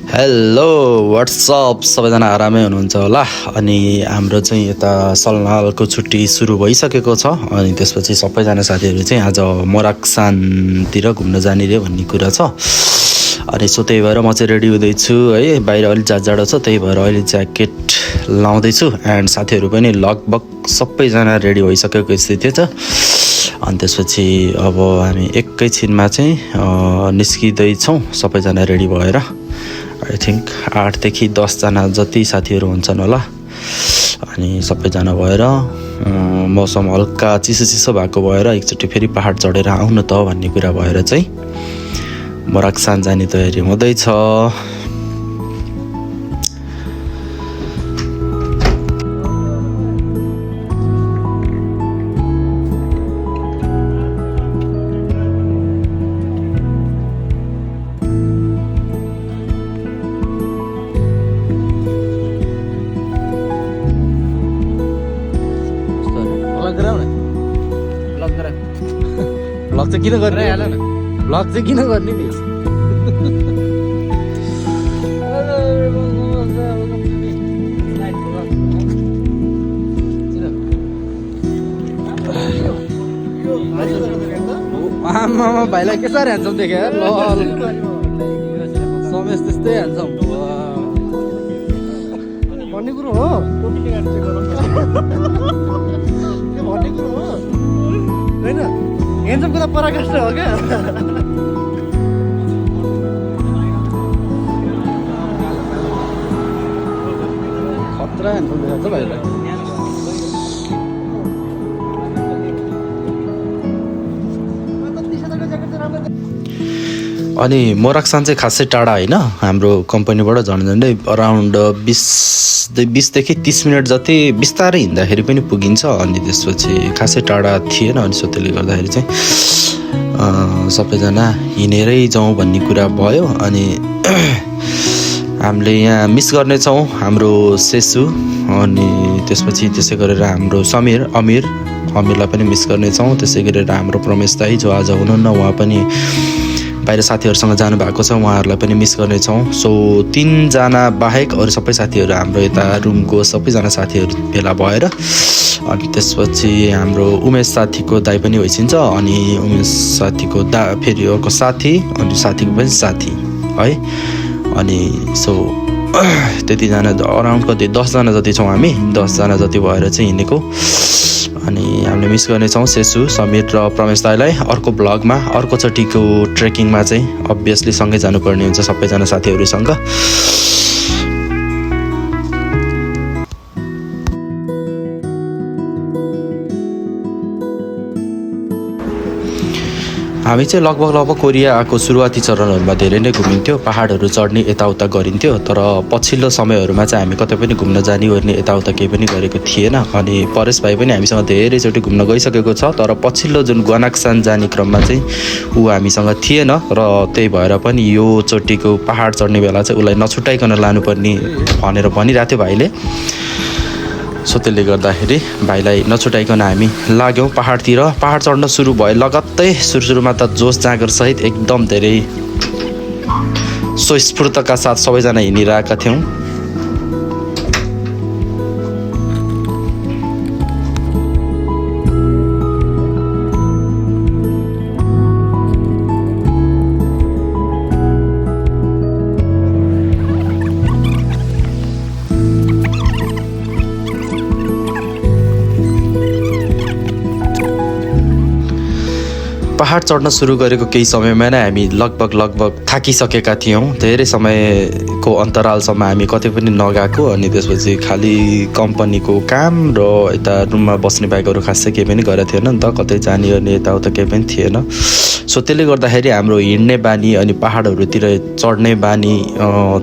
Hello WhatsApp सबैजना आरामै हुनुहुन्छ होला। अनि हाम्रो चाहिँ यता सलनालको छुट्टी सुरु भइसकेको छ। अनि त्यसपछि सबैजना साथीहरू चाहिँ आज मोराक्सानतिर घुम्न जाने रे भन्ने कुरा छ। अनि सो त्यही भएर म चाहिँ रेडी हुँदैछु है। बाहिर अलिक जाडो छ, त्यही भएर अहिले ज्याकेट लाउँदैछु। एन्ड साथीहरू पनि लगभग सबैजना रेडी भइसकेको स्थिति छ। अनि त्यसपछि अब हामी एकैछिनमा चाहिँ निस्किँदैछौँ सबैजना रेडी भएर। आई थिङ्क 8 देखि 10 जना जति साथीहरू हुन्छन् होला। अनि सबैजना भएर मौसम हल्का चिसो चिसो भएको भएर एकचोटि फेरि पहाड चढेर आउनु त भन्ने कुरा भएर चाहिँ मोराक्सान जाने तयारी हुँदैछ। ब्लग चाहिँ किन गर्ने? ब्लग चाहिँ किन गर्ने नि? आमामा भाइलाई के साह्रो ह्यान्डसम देख्यो यार। ल समेश त्यस्तै ह्यान्डसम भन्ने कुरो हो। भन्ने कुरो हो होइन, ह्यान्डसमको त पराकाष्ठ हो क्या। खतरा ह्यान्डसम देखाएको छ भाइलाई। अनि मोराक्सान चाहिँ खासै टाढा होइन, हाम्रो कम्पनीबाट झन्डै अराउन्ड 20 देखि 30 मिनट जति बिस्तारै हिँड्दाखेरि पनि पुगिन्छ। अनि त्यसपछि खासै टाढा थिएन। अनि सो त्यसले गर्दाखेरि चाहिँ सबैजना हिँडेरै जाउँ भन्ने कुरा भयो। अनि हामीले यहाँ मिस गर्नेछौँ हाम्रो सेसु। अनि त्यसपछि त्यसै गरेर हाम्रो अमीरलाई पनि मिस गर्नेछौँ। त्यसै गरेर हाम्रो प्रमेश दाई जो आज हुनुहुन्न, उहाँ पनि बाहिर साथीहरूसँग जानुभएको छ, उहाँहरूलाई पनि मिस गर्नेछौँ। सो 3 जना बाहेक अरू सबै साथीहरू हाम्रो यता रुमको सबैजना साथीहरू भेला भएर। अनि त्यसपछि हाम्रो उमेश साथीको दाई पनि भइसिन्छ। अनि उमेश साथीको फेरि अर्को साथी, अनि साथीको पनि साथी है। अनि सो त्यतिजना अराउन्ड कति 10 जना जति छौँ हामी। 10 जना जति भएर चाहिँ हिँडेको। अनि हामीले मिस गर्नेछौँ सेसु, समीर र प्रमेश दाईलाई। अर्को ब्लगमा अर्कोचोटिको ट्रेकिङमा चाहिँ अभियसली सँगै जानुपर्ने हुन्छ सबैजना साथीहरूसँग। हामी चाहिँ लगभग कोरियाको सुरुवाती चरणहरूमा धेरै नै घुमिन्थ्यो, पहाडहरू चढ्ने यताउता गरिन्थ्यो। तर पछिल्लो समयहरूमा चाहिँ हामी कतै पनि घुम्न जाने ओर्ने यताउता केही पनि गरेको थिएन। अनि परेश भाइ पनि हामीसँग धेरैचोटि घुम्न गइसकेको छ। तर पछिल्लो जुन ग्वानाक्सान जाने क्रममा चाहिँ ऊ हामीसँग थिएन। र त्यही भएर पनि यो चोटिको पहाड चढ्ने बेला चाहिँ उसलाई नछुटाइकन लानुपर्ने भनेर भनिरहेको थियो भाइले। सो त्यसले गर्दाखेरि भाइलाई नछुटाइकन हामी लाग्यौँ पहाडतिर। पहाड चढ्न सुरु भयो लगत्तै। सुरुमा त जोस जाँगर सहित एकदम धेरै स्वस्फूर्तका साथ सबैजना हिँडिरहेका थियौँ। पहाड चढ्न सुरु गरेको केही समयमा नै हामी लगभग थाकिसकेका थियौँ। धेरै समयको अन्तरालसम्म हामी कतै पनि नगएको। अनि त्यसपछि खालि कम्पनीको काम र यता रुममा बस्ने बाहेक अरू खासै केही पनि गरेको थिएन नि त। कतै जाने अनि यताउता केही पनि थिएन। सो त्यसले गर्दाखेरि हाम्रो हिँड्ने बानी अनि पहाडहरूतिर चढ्ने बानी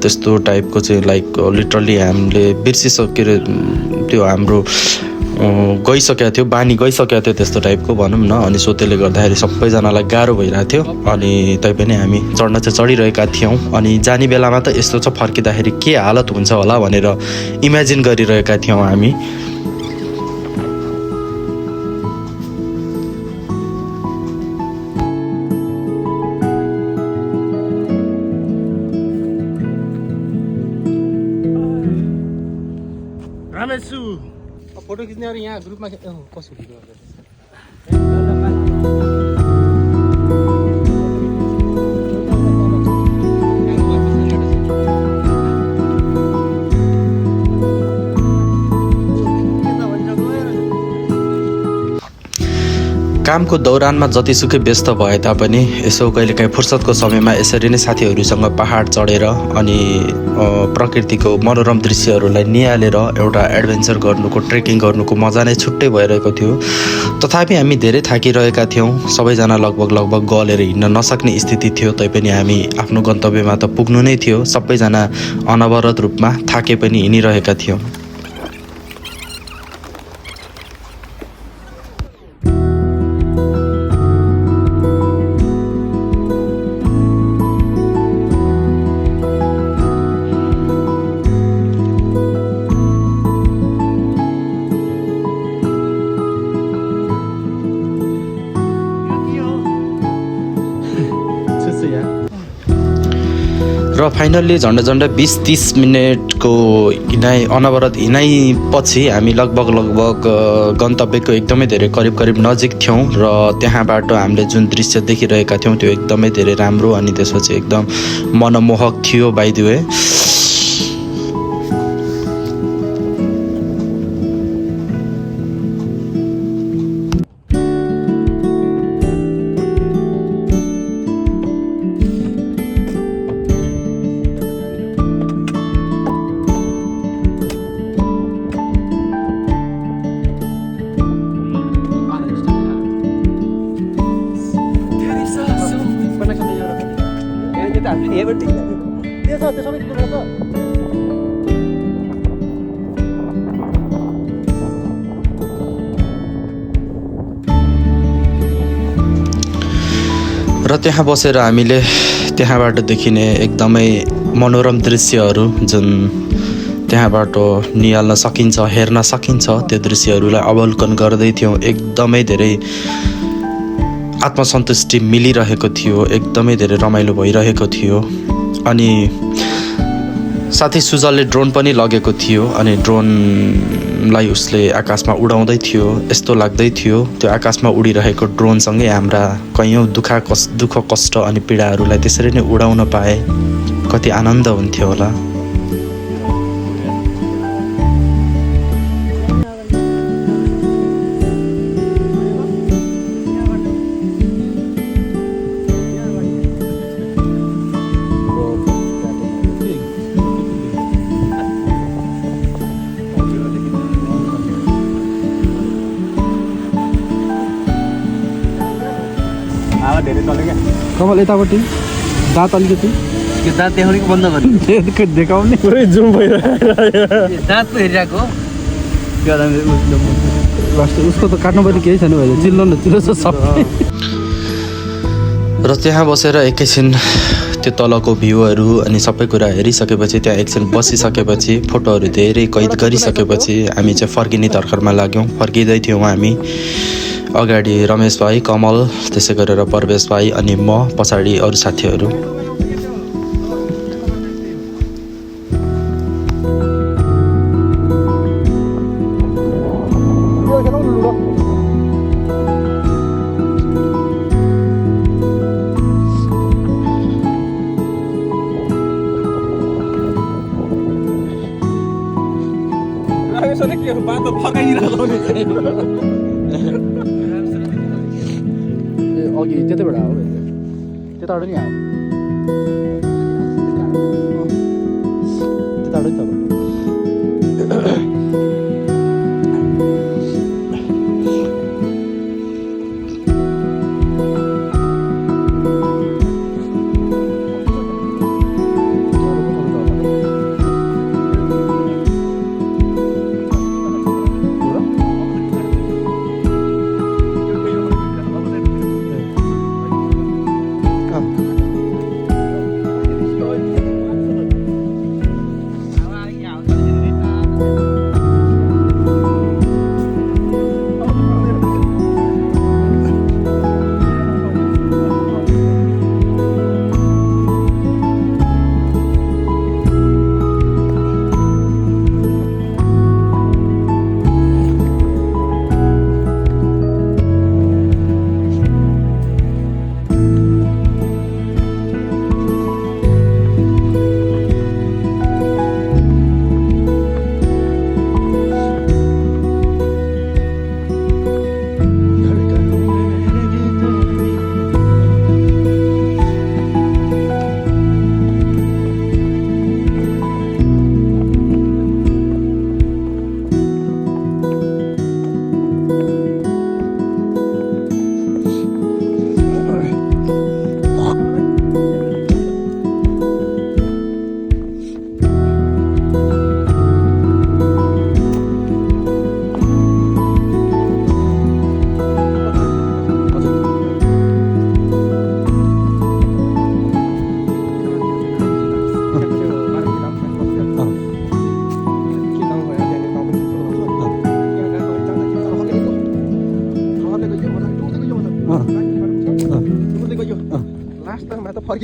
त्यस्तो टाइपको चाहिँ लाइक लिटरली हामीले बिर्सिसकेर त्यो हाम्रो गइसकेको थियो, बानी गइसकेको थियो त्यस्तो टाइपको भनौँ न। अनि सो त्यसले गर्दाखेरि सबैजनालाई गाह्रो भइरहेको थियो। अनि तैपनि हामी चढ्न चाहिँ चढिरहेका थियौँ। अनि जाने बेलामा त यस्तो छ, फर्किँदाखेरि के हालत हुन्छ होला भनेर इमेजिन गरिरहेका थियौँ हामी। चल्दैछु फोटो खिच्नेहरू यहाँ ग्रुपमा कसो भिडियो कामको दौरानमा जतिसुकै व्यस्त भए तापनि यसो कहिलेकाहीँ फुर्सदको समयमा यसरी नै साथीहरूसँग पहाड चढेर अनि प्रकृतिको मनोरम दृश्यहरूलाई निहालेर एउटा एडभेन्चर गर्नुको ट्रेकिङ गर्नुको मजा नै छुट्टै भइरहेको थियो। तथापि हामी धेरै थाकिरहेका थियौँ, सबैजना लगभग गलेर हिँड्न नसक्ने स्थिति थियो। तैपनि हामी आफ्नो गन्तव्यमा त पुग्नु नै थियो। सबैजना अनवरत रूपमा थाके पनि हिँडिरहेका थियौँ। र फाइनल्ली झन्डै 20-30 मिनटको अनवरत हिँडाइपछि हामी लगभग गन्तव्यको एकदमै धेरै करिब नजिक थियौँ र त्यहाँबाट हामीले जुन दृश्य देखिरहेका थियौँ त्यो एकदमै धेरै राम्रो अनि त्यसपछि एकदम मनमोहक थियो। बाइ द वे र त्यहाँ बसेर हामीले त्यहाँबाट देखिने एकदमै मनोरम दृश्यहरू जुन त्यहाँबाट निहाल्न सकिन्छ, हेर्न सकिन्छ, त्यो दृश्यहरूलाई अवलोकन गर्दै थियौँ। एकदमै धेरै आत्मसन्तुष्टि मिलिरहेको थियो, एकदमै धेरै रमाइलो भइरहेको थियो। अनि साथी सुजलले ड्रोन पनि लगेको थियो अनि ड्रोनलाई उसले आकाशमा उडाउँदै थियो। यस्तो लाग्दै थियो त्यो आकाशमा उडिरहेको ड्रोनसँगै हाम्रा कैयौँ दुःख कष्ट अनि पीडाहरूलाई त्यसरी नै उडाउन पाए कति आनन्द हुन्थ्यो होला। कमल यतापट्टि दाँत अलिकति दाँत देखाउने बन्द गर्नु देखाउने पुरै जुम भइरहेको दाँत पो हेरिरहेको उसको त काट्नु पनि केही छैन भयो चिल्लो छ सबै। र त्यहाँ बसेर एकैछिन त्यो तलको भ्यूहरू अनि सबै कुरा हेरिसकेपछि त्यहाँ एकछिन बसिसकेपछि फोटोहरू धेरै कैद गरिसकेपछि हामी चाहिँ फर्किने तर्खरमा लाग्यौँ। फर्किँदै थियौँ हामी। अगाडि रमेश भाइ, कमल, त्यसै गरेर परवेश भाइ अनि म, पछाडि अरू साथीहरू। अघि त्यतैबाट हो त्यताबाट नि आयो त्यताबाट नि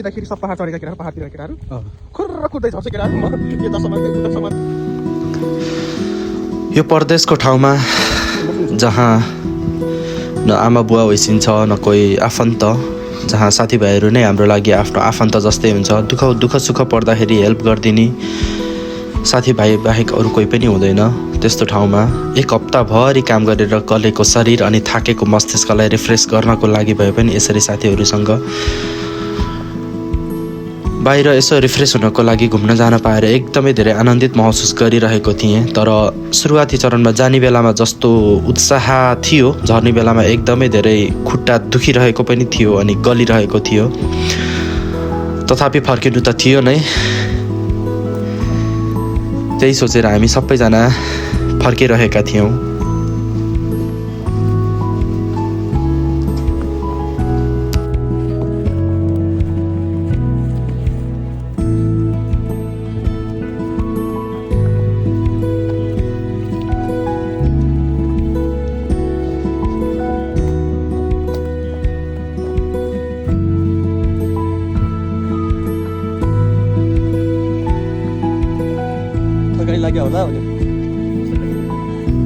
फर्किँदाखेरि सब पहाड चढेका केटाहरू पहाडतिर केटाहरू खुर्र कुद्दै झर्छ केटाहरू म यता समान यो परदेशको ठाउँमा जहाँ न आमा बुवा होइसिन्छ न कोही आफन्त, जहाँ साथीभाइहरू नै हाम्रो लागि आफ्नो आफन्त जस्तै हुन्छ। दुःख सुख पर्दाखेरि हेल्प गरिदिने साथीभाइ बाहेक अरू कोही पनि हुँदैन। त्यस्तो ठाउँमा एक हप्ताभरि काम गरेर गलेको शरीर अनि थाकेको मस्तिष्कलाई रिफ्रेस गर्नको लागि भए पनि यसरी साथीहरूसँग बाहिर यसो रिफ्रेस हुनको लागि घुम्न जान पाएर एकदमै धेरै आनन्दित महसुस गरिरहेको थिएँ। तर सुरुवाती चरणमा जाने बेलामा जस्तो उत्साह थियो, झर्ने बेलामा एकदमै धेरै खुट्टा दुखिरहेको पनि थियो अनि गलिरहेको थियो। तथापि फर्किनु त थियो नै। त्यही सोचेर हामी सबैजना फर्किरहेका थियौँ।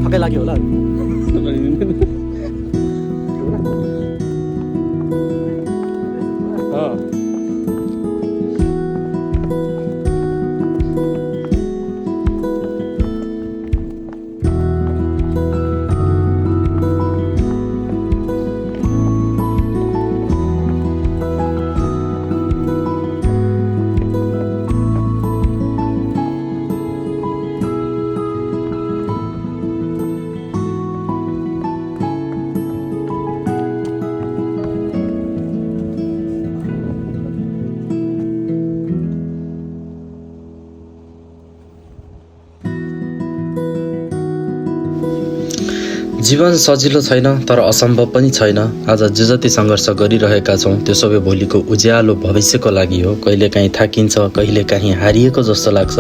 थकाइ लाग्यो होला जीवन सजिलो छैन तर असम्भव पनि छैन। आज जे जति सङ्घर्ष गरिरहेका छौँ त्यो सबै भोलिको उज्यालो भविष्यको लागि हो। कहिलेकाहीँ थाकिन्छ, कहिलेकाहीँ हारिएको जस्तो लाग्छ,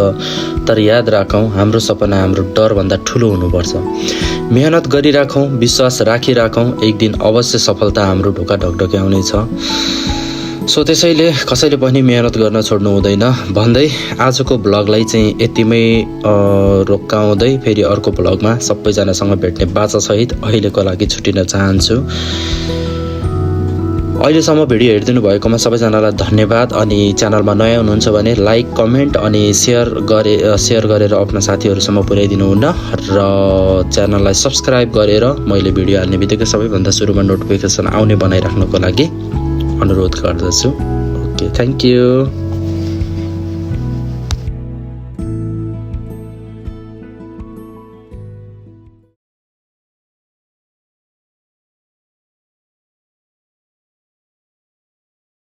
तर याद राखौँ हाम्रो सपना हाम्रो डरभन्दा ठुलो हुनुपर्छ। मेहनत गरिराखौँ, विश्वास राखिराखौँ, एक दिन अवश्य सफलता हाम्रो ढोका ढकढक्याउनेछ। सो त्यसैले कसैले पनि मेहनत गर्न छोड्नु हुँदैन भन्दै आजको भ्लगलाई चाहिँ यतिमै रोकाउँदै फेरि अर्को भ्लगमा सबैजनासँग भेट्ने बाचासहित अहिलेको लागि छुटिन चाहन्छु। अहिलेसम्म भिडियो हेरिदिनु भएकोमा सबैजनालाई धन्यवाद। अनि च्यानलमा नयाँ हुनुहुन्छ भने लाइक, कमेन्ट अनि सेयर गरेर आफ्ना साथीहरूसम्म पुर्याइदिनु हुन र च्यानललाई सब्सक्राइब गरेर मैले भिडियो हाल्ने बित्तिकै सबैभन्दा सुरुमा नोटिफिकेसन आउने बनाइराख्नको लागि अनुरोध गर्दछु। Okay, thank you.